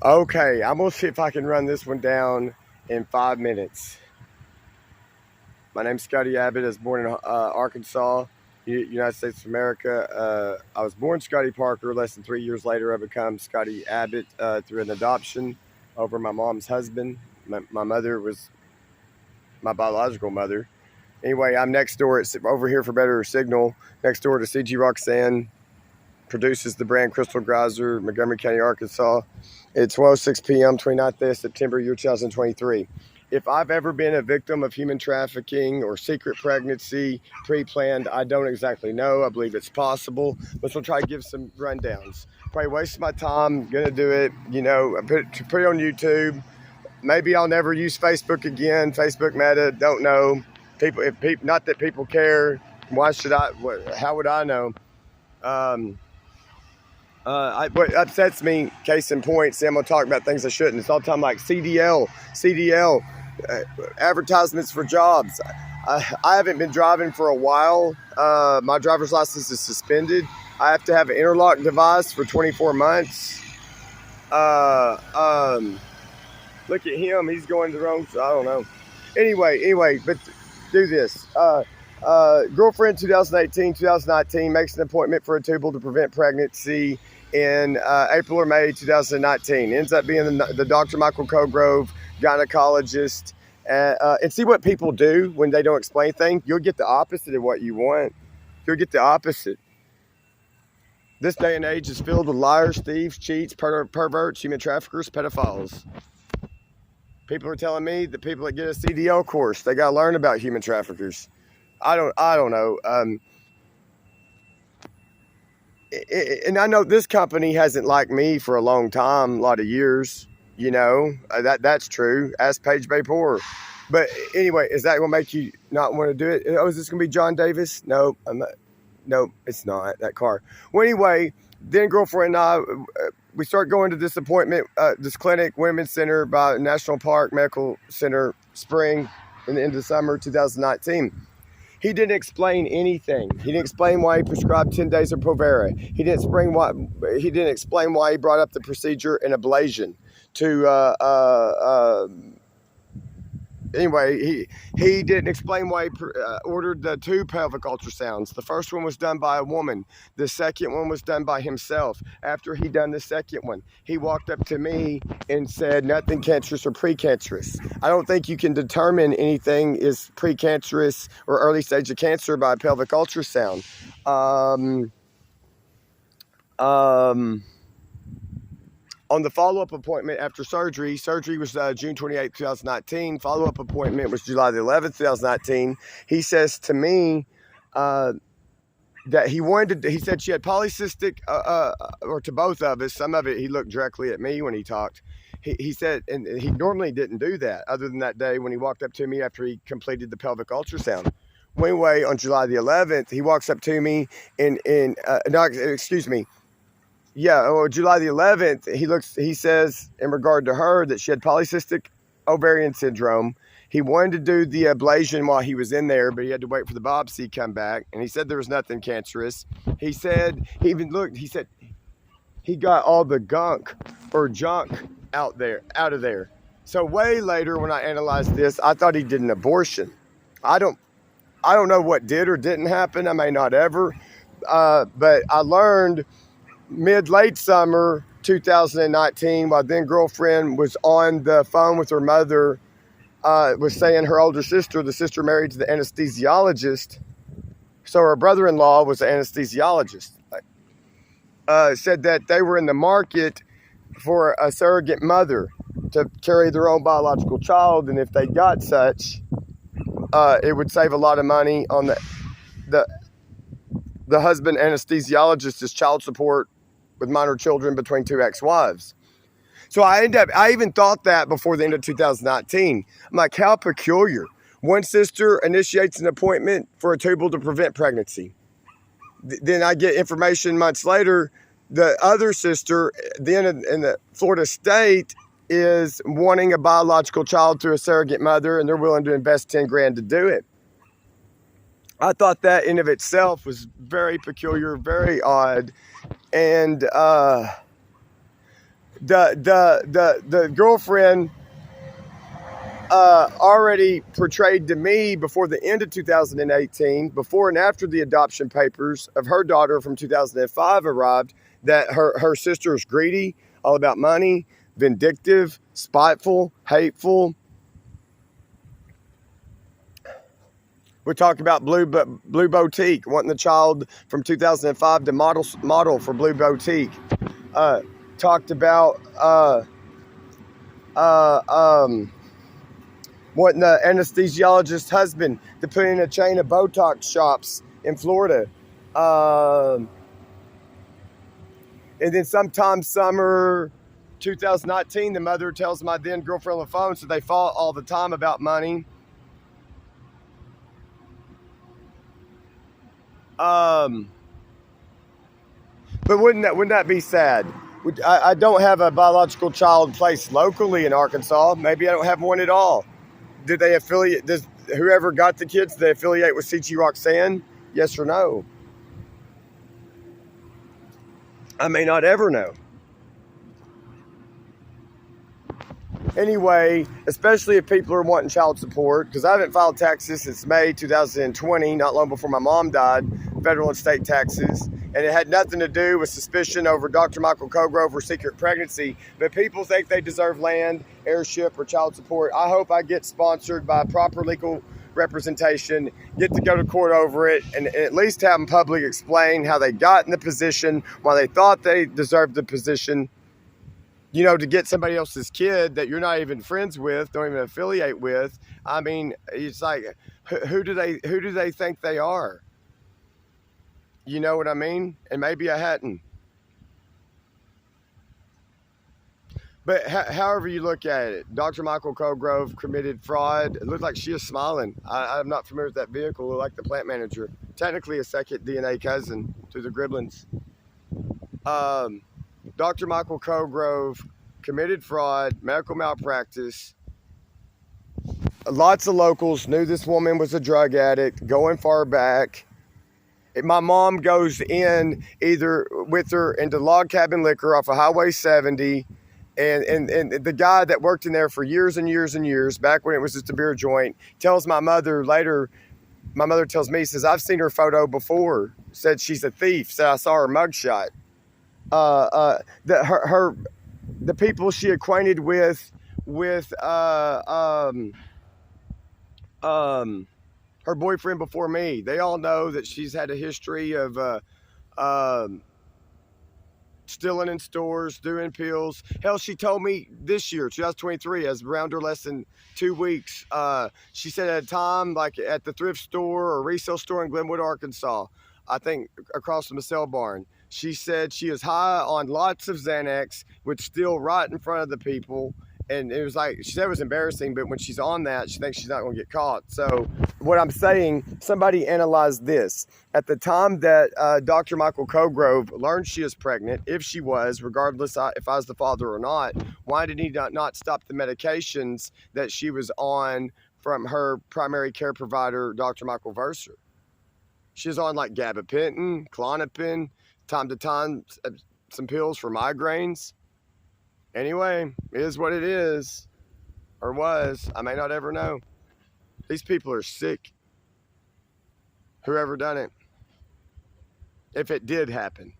Okay, I'm gonna see if I can run this one down in 5 minutes. My name's Scotty Abbott. I was born in Arkansas, United States of America. I was born Scotty Parker. Less than 3 years later, I become Scotty Abbott through an adoption over my mom's husband. My mother was my biological mother. Anyway, I'm next door. It's over here for better signal. Next door to CG Roxane, produces the brand Crystal Geyser, Montgomery County, Arkansas. It's 12:06 p.m., 29th day of September, year 2023. If I've ever been a victim of human trafficking or secret pregnancy, pre-planned, I don't exactly know. I believe it's possible, but we'll try to give some rundowns. Probably wasting my time, gonna do it, put it on YouTube. Maybe I'll never use Facebook again. Facebook Meta, don't know. Not that people care. Why should I? How would I know? What upsets me, case in point, see, I'm going to talk about things I shouldn't. It's all the time like CDL, advertisements for jobs. I haven't been driving for a while. My driver's license is suspended. I have to have an interlock device for 24 months. Look at him. He's going to the wrong, I don't know. Anyway, but do this. Girlfriend 2018-2019 makes an appointment for a tubal to prevent pregnancy in April or May 2019. Ends up being the Dr. Michael Colegrove, gynecologist. And see what people do when they don't explain things. You'll get the opposite of what you want. You'll get the opposite. This day and age is filled with liars, thieves, cheats, perverts, human traffickers, pedophiles. People are telling me the people that get a CDL course, they got to learn about human traffickers. I don't know. And I know this company hasn't liked me for a long time, a lot of years. That's true. Ask Paige Bay Poor. But anyway, is that going to make you not want to do it? Oh, is this going to be John Davis? No, no, it's not that car. Well, anyway, then girlfriend and I, we start going to this appointment, this clinic, Women's Center by National Park Medical Center, spring in the end of summer 2019. He didn't explain anything. He didn't explain why he prescribed 10 days of Provera. He didn't explain why he brought up the procedure in ablation to anyway, he didn't explain why he ordered the 2 pelvic ultrasounds. The first one was done by a woman. The second one was done by himself. After he done the second one, he walked up to me and said, nothing cancerous or precancerous. I don't think you can determine anything is precancerous or early stage of cancer by a pelvic ultrasound. On the follow-up appointment after surgery was June 28, 2019. Follow-up appointment was July the 11th, 2019. He says to me that he said she had polycystic, or to both of us. Some of it, he looked directly at me when he talked. He said, and he normally didn't do that other than that day when he walked up to me after he completed the pelvic ultrasound. Anyway, on July the 11th, he walks up to me July the 11th, he says in regard to her that she had polycystic ovarian syndrome. He wanted to do the ablation while he was in there, but he had to wait for the biopsy to come back. And he said there was nothing cancerous. He said, he said he got all the junk out of there. So way later when I analyzed this, I thought he did an abortion. I don't know what did or didn't happen. I may not ever, but I learned late summer 2019, while then girlfriend was on the phone with her mother, was saying her older sister, the sister married to the anesthesiologist, so her brother-in-law was an anesthesiologist, said that they were in the market for a surrogate mother to carry their own biological child, and if they got such, it would save a lot of money on the husband anesthesiologist's child support with minor children between 2 ex-wives. So I even thought that before the end of 2019. I'm like, how peculiar. One sister initiates an appointment for a tubal to prevent pregnancy. Then I get information months later, the other sister, then in the Florida state, is wanting a biological child through a surrogate mother, and they're willing to invest $10,000 to do it. I thought that in of itself was very peculiar, very odd. And The girlfriend already portrayed to me before the end of 2018, before and after the adoption papers of her daughter from 2005 arrived, that her sister is greedy, all about money, vindictive, spiteful, hateful. We talked about Blue Boutique, wanting the child from 2005 to model for Blue Boutique. Talked about wanting the anesthesiologist's husband to put in a chain of Botox shops in Florida. And then sometime summer 2019, the mother tells my then girlfriend on the phone, so they fought all the time about money. But wouldn't that be sad? I don't have a biological child placed locally in Arkansas. Maybe I don't have one at all. Did they affiliate? Does whoever got the kids, they affiliate with CG Roxane? Yes or no? I may not ever know. Anyway, especially if people are wanting child support, because I haven't filed taxes since May 2020, not long before my mom died, federal and state taxes, and it had nothing to do with suspicion over Dr. Michael Colegrove or secret pregnancy, but people think they deserve land, heirship, or child support. I hope I get sponsored by proper legal representation, get to go to court over it, and at least have them publicly explain how they got in the position, why they thought they deserved the position. You know, to get somebody else's kid that you're not even friends with, don't even affiliate with. I mean, it's like, who do they think they are? You know what I mean? And maybe I hadn't. But however you look at it, Dr. Michael Colegrove committed fraud. It looked like she is smiling. I'm not familiar with that vehicle. It looked like the plant manager. Technically a second DNA cousin to the Griblins. Dr. Michael Colegrove committed fraud, medical malpractice. Lots of locals knew this woman was a drug addict, going far back. My mom goes in either with her into log cabin liquor off of Highway 70, and the guy that worked in there for years and years and years, back when it was just a beer joint, tells my mother later, my mother tells me, says, I've seen her photo before, said she's a thief, said I saw her mugshot. The people she acquainted with her boyfriend before me, they all know that she's had a history of stealing in stores, doing pills. Hell, she told me this year, 2023, as around her less than 2 weeks, she said at a time, like at the thrift store or resale store in Glenwood, Arkansas, I think across from the cell barn, she said she is high on lots of Xanax, would steal right in front of the people. And it was like, she said it was embarrassing, but when she's on that, she thinks she's not going to get caught. So what I'm saying, somebody analyzed this. At the time that Dr. Michael Colegrove learned she is pregnant, if she was, regardless if I was the father or not, why did he not stop the medications that she was on from her primary care provider, Dr. Michael Verser? She was on like gabapentin, Klonopin, time to time, some pills for migraines. Anyway, it is what it is, or was. I may not ever know. These people are sick. Whoever done it. If it did happen.